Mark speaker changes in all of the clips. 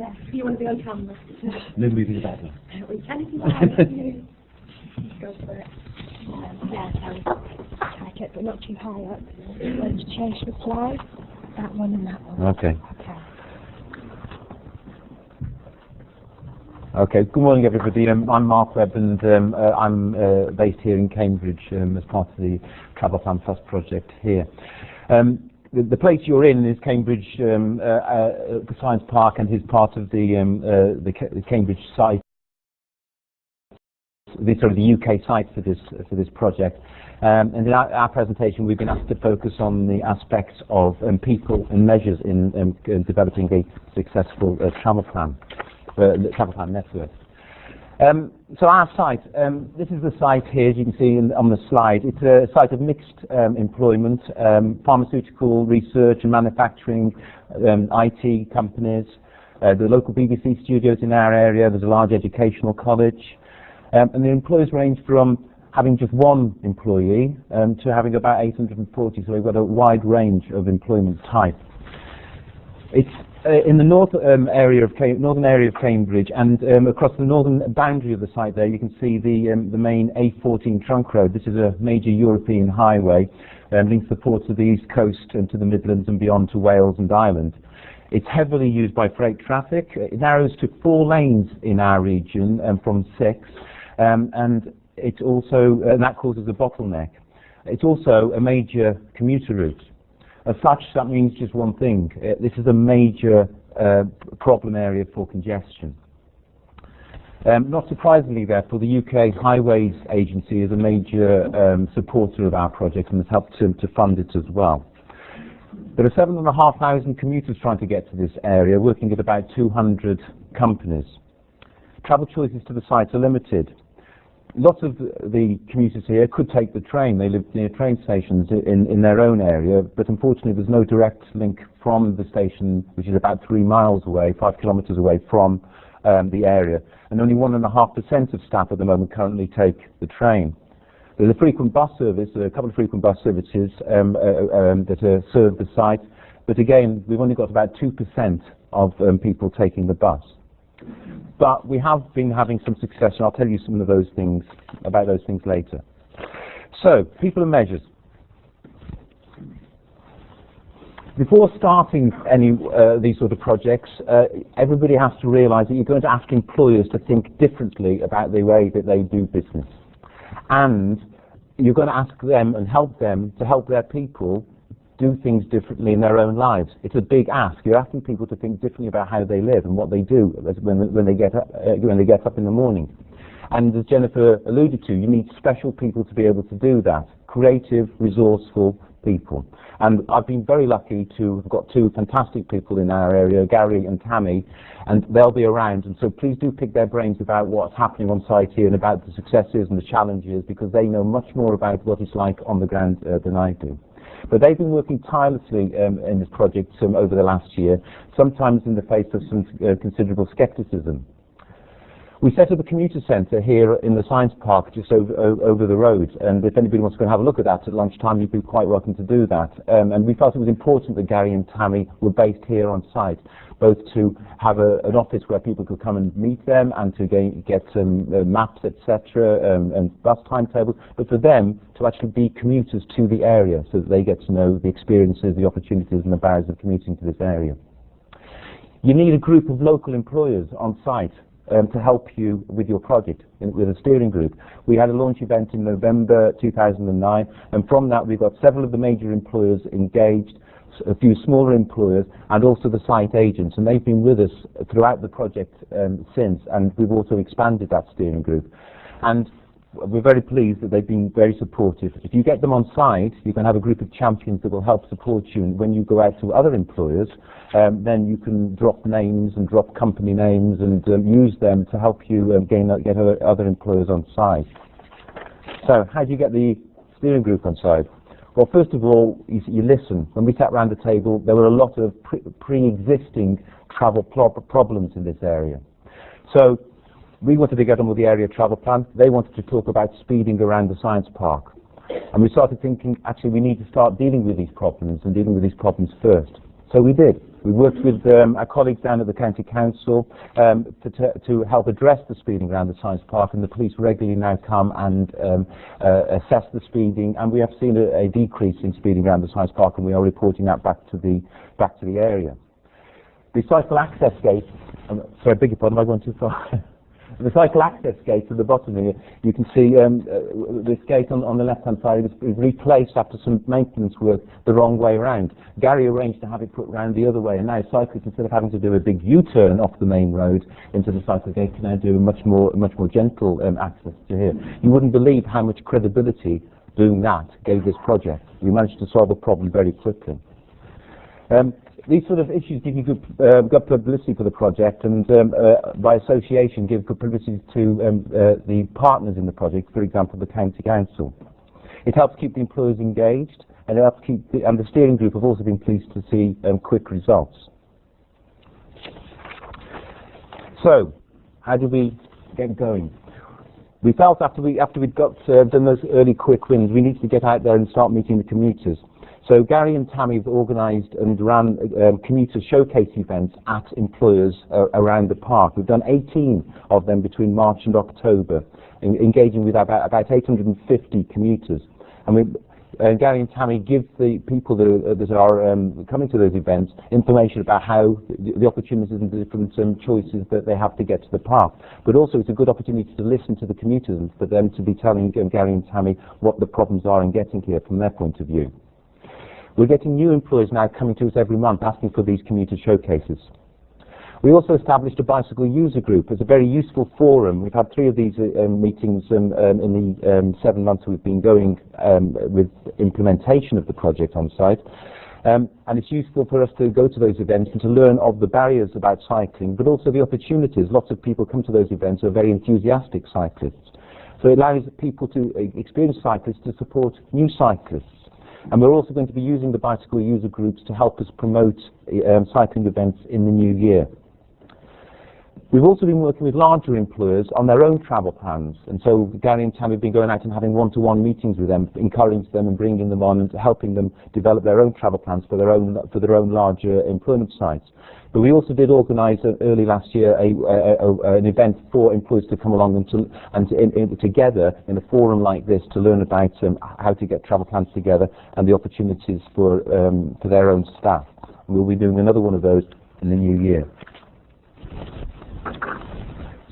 Speaker 1: Yeah. You want to be on camera?
Speaker 2: No moving about them.
Speaker 1: Anything like go for it. Yeah, so take it, but not too high up. Let's change the slide. That one and that one.
Speaker 2: Okay. Okay, good morning everybody. I'm Mark Webb and I'm based here in Cambridge as part of the TravelPlanPlus project here. The place you're in is Cambridge Science Park and is part of the Cambridge site, the UK site for this project. And in our presentation we've been asked to focus on the aspects of people and measures in developing a successful travel plan network. So our site, this is the site here, as you can see on the slide. It's a site of mixed employment, pharmaceutical research and manufacturing, IT companies, the local BBC studios in our area. There's a large educational college, and the employees range from having just one employee to having about 840, so we've got a wide range of employment type. It's in the northern area of Cambridge, and across the northern boundary of the site there you can see the main A14 trunk road. This is a major European highway links the ports of the East Coast and to the Midlands and beyond to Wales and Ireland. It's heavily used by freight traffic. It narrows to 4 lanes in our region from 6, and it's also that causes a bottleneck. It's also a major commuter route. As such, that means just one thing. This is a major problem area for congestion. Not surprisingly, therefore, the UK Highways Agency is a major supporter of our project and has helped to fund it as well. There are 7,500 commuters trying to get to this area, working at about 200 companies. Travel choices to the site are limited. Lots of the commuters here could take the train. They live near train stations in their own area, but unfortunately there's no direct link from the station, which is about 3 miles away, 5 kilometres away from the area. And only 1.5% of staff at the moment currently take the train. There's a frequent bus service, a couple of frequent bus services that serve the site, but again, we've only got about 2% of people taking the bus. But we have been having some success, and I'll tell you some of those things about those things later. So, people and measures. Before starting any these sort of projects, everybody has to realise that you're going to ask employers to think differently about the way that they do business, and you're going to ask them and help them to help their people do things differently in their own lives. It's a big ask. You're asking people to think differently about how they live and what they do when they get up in the morning. And as Jennifer alluded to, you need special people to be able to do that. Creative, resourceful people. And I've been very lucky to have got 2 fantastic people in our area, Gary and Tammy, and they'll be around. And so please do pick their brains about what's happening on site here and about the successes and the challenges, because they know much more about what it's like on the ground than I do. But they've been working tirelessly in this project over the last year, sometimes in the face of some considerable scepticism. We set up a commuter centre here in the Science Park just over the road, and if anybody wants to go and have a look at that at lunchtime, you'd be quite welcome to do that. And we felt it was important that Gary and Tammy were based here on site, both to have an office where people could come and meet them and to get maps, etc., and bus timetables, but for them to actually be commuters to the area so that they get to know the experiences, the opportunities and the barriers of commuting to this area. You need a group of local employers on site to help you with your project, with a steering group. We had a launch event in November 2009, and from that we got several of the major employers engaged, a few smaller employers, and also the site agents, and they've been with us throughout the project since, and we've also expanded that steering group. And we're very pleased that they've been very supportive. If you get them on site, you can have a group of champions that will help support you, and when you go out to other employers, then you can drop names and drop company names and use them to help you get other employers on site. So how do you get the steering group on site? Well, first of all, you listen. When we sat around the table, there were a lot of pre-existing travel problems in this area. So we wanted to get on with the area travel plan. They wanted to talk about speeding around the science park. And we started thinking, actually, we need to start dealing with these problems and dealing with these problems first. So we did. We worked with our colleagues down at the County Council to help address the speeding around the science park, and the police regularly now come and assess the speeding, and we have seen a decrease in speeding around the science park, and we are reporting that back to the area. The cycle access gate, sorry, I beg your pardon, am I going too far? The cycle access gate at the bottom here, you can see this gate on the left-hand side is replaced after some maintenance work the wrong way around. Gary arranged to have it put round the other way, and now cyclists, instead of having to do a big U-turn off the main road into the cycle gate, can now do a much more gentle access to here. You wouldn't believe how much credibility doing that gave this project. We managed to solve a problem very quickly. These sort of issues give you good publicity for the project, and by association give good publicity to the partners in the project, for example the County Council. It helps keep the employers engaged, and it helps keep and the steering group have also been pleased to see quick results. So, how do we get going? We felt after we'd got done those early quick wins, we needed to get out there and start meeting the commuters. So Gary and Tammy have organised and ran commuter showcase events at employers around the park. We've done 18 of them between March and October, engaging with about 850 commuters. And Gary and Tammy give the people that are coming to those events information about how the opportunities and the different choices that they have to get to the park. But also it's a good opportunity to listen to the commuters and for them to be telling Gary and Tammy what the problems are in getting here from their point of view. We're getting new employers now coming to us every month asking for these commuter showcases. We also established a bicycle user group. It's a very useful forum. We've had 3 of these meetings in the 7 months we've been going with implementation of the project on site. And it's useful for us to go to those events and to learn of the barriers about cycling, but also the opportunities. Lots of people come to those events who are very enthusiastic cyclists. So it allows people experienced cyclists to support new cyclists. And we're also going to be using the bicycle user groups to help us promote cycling events in the new year. We've also been working with larger employers on their own travel plans, and so Gary and Tammy have been going out and having one-to-one meetings with them, encouraging them and bringing them on and helping them develop their own travel plans for their own larger employment sites. But we also did organise early last year an event for employers to come along and together in a forum like this to learn about how to get travel plans together and the opportunities for their own staff. And we'll be doing another one of those in the new year.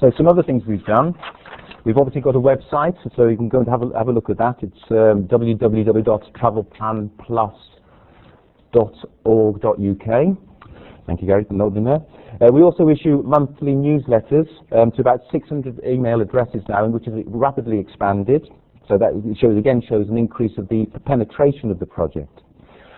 Speaker 2: So some other things we've done. We've obviously got a website, so you can go and have a look at that. It's www.TravelPlanPlus.org.uk. Thank you, Gary, for loading there. We also issue monthly newsletters to about 600 email addresses now, which is rapidly expanded. So that shows an increase of the penetration of the project.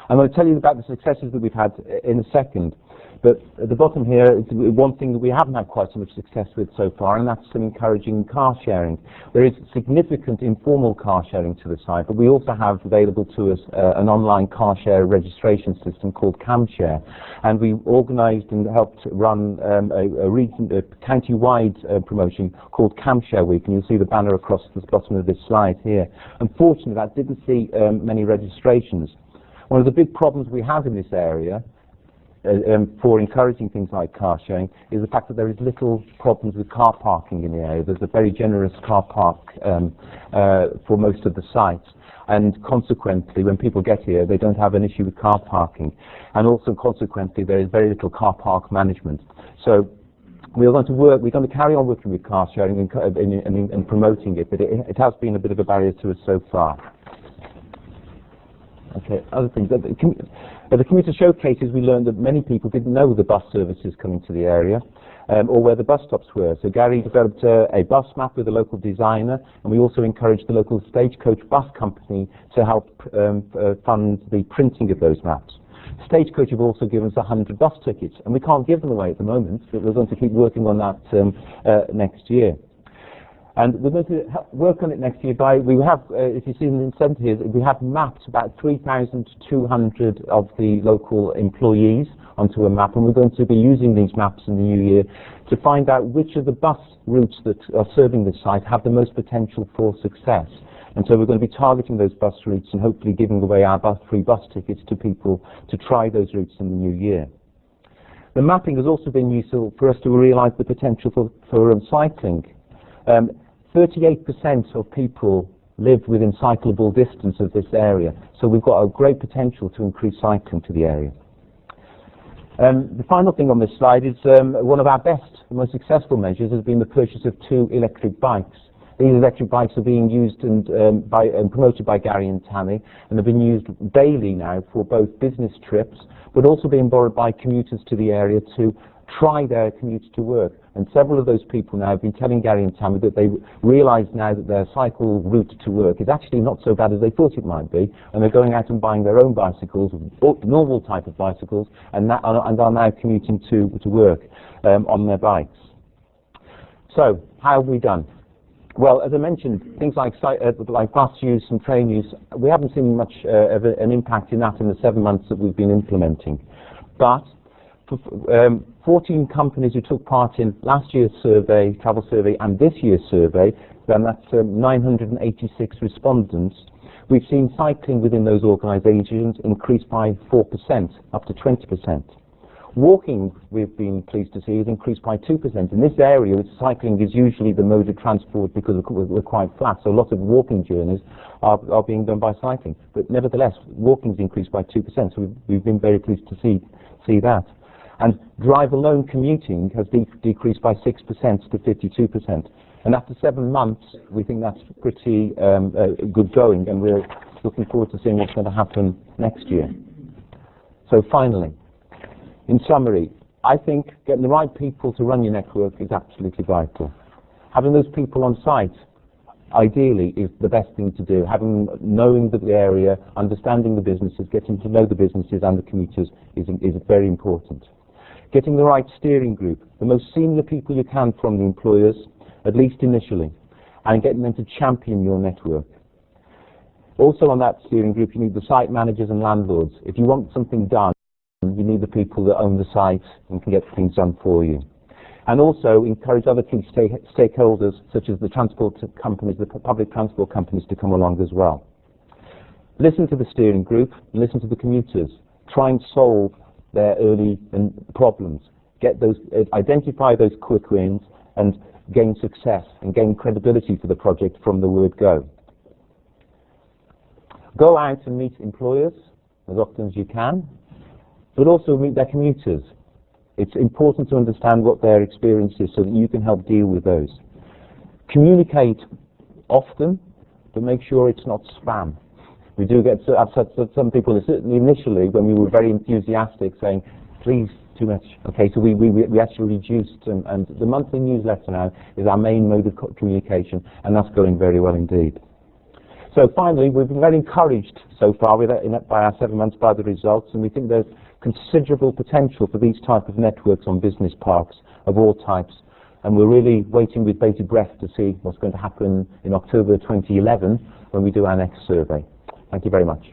Speaker 2: I'm going to tell you about the successes that we've had in a second. But at the bottom here, one thing that we haven't had quite so much success with so far, and that's some encouraging car sharing. There is significant informal car sharing to the site, but we also have available to us an online car share registration system called CamShare. And we organised and helped run a county-wide promotion called CamShare Week, and you'll see the banner across the bottom of this slide here. Unfortunately, that didn't see many registrations. One of the big problems we have in this area for encouraging things like car sharing is the fact that there is little problems with car parking in the area. There's a very generous car park for most of the sites, and consequently when people get here they don't have an issue with car parking, and also consequently there is very little car park management. So we're going to carry on working with car sharing and promoting it, but it has been a bit of a barrier to us so far. Okay, other things. At the commuter showcases, we learned that many people didn't know the bus services coming to the area, or where the bus stops were. So Gary developed a bus map with a local designer, and we also encouraged the local Stagecoach bus company to help fund the printing of those maps. Stagecoach have also given us 100 bus tickets, and we can't give them away at the moment, but we're going to keep working on that next year. And we're going to work on it next year by, we have, if you see in the centre here, we have mapped about 3,200 of the local employees onto a map, and we're going to be using these maps in the new year to find out which of the bus routes that are serving this site have the most potential for success. And so we're going to be targeting those bus routes and hopefully giving away our free bus tickets to people to try those routes in the new year. The mapping has also been useful for us to realise the potential for cycling. 38% of people live within cyclable distance of this area, so we've got a great potential to increase cycling to the area. The final thing on this slide is one of our best and most successful measures has been the purchase of 2 electric bikes. These electric bikes are being used and promoted by Gary and Tammy, and have been used daily now for both business trips, but also being borrowed by commuters to the area to try their commutes to work. And several of those people now have been telling Gary and Tammy that they realise now that their cycle route to work is actually not so bad as they thought it might be, and they're going out and buying their own bicycles, normal type of bicycles, and are now commuting to work on their bikes. So, how have we done? Well, as I mentioned, things like bus use and train use, we haven't seen much of an impact in that in the 7 months that we've been implementing. But for 14 companies who took part in last year's survey, travel survey, and this year's survey, then that's 986 respondents, we've seen cycling within those organisations increase by 4%, up to 20%. Walking, we've been pleased to see, has increased by 2%. In this area, cycling is usually the mode of transport because we're quite flat, so lots of walking journeys are being done by cycling. But nevertheless, walking's increased by 2%, so we've been very pleased to see that. And drive-alone commuting has decreased by 6% to 52%. And after 7 months, we think that's pretty good going, and we're looking forward to seeing what's going to happen next year. So finally, in summary, I think getting the right people to run your network is absolutely vital. Having those people on site, ideally, is the best thing to do. Knowing the area, understanding the businesses, getting to know the businesses and the commuters is very important. Getting the right steering group, the most senior people you can from the employers, at least initially, and getting them to champion your network. Also on that steering group, you need the site managers and landlords. If you want something done, you need the people that own the site and can get things done for you. And also encourage other key stakeholders, such as the transport companies, the public transport companies, to come along as well. Listen to the steering group, and listen to the commuters. Try and solve their early problems. Identify those quick wins and gain success and gain credibility for the project from the word go. Go out and meet employers as often as you can, but also meet their commuters. It's important to understand what their experience is so that you can help deal with those. Communicate often, but make sure it's not spam. We do get some people, certainly initially, when we were very enthusiastic, saying, please, too much. Okay, so we actually reduced, and the monthly newsletter now is our main mode of communication, and that's going very well indeed. So finally, we've been very encouraged so far by our 7 months by the results, and we think there's considerable potential for these type of networks on business parks of all types, and we're really waiting with bated breath to see what's going to happen in October 2011 when we do our next survey. Thank you very much.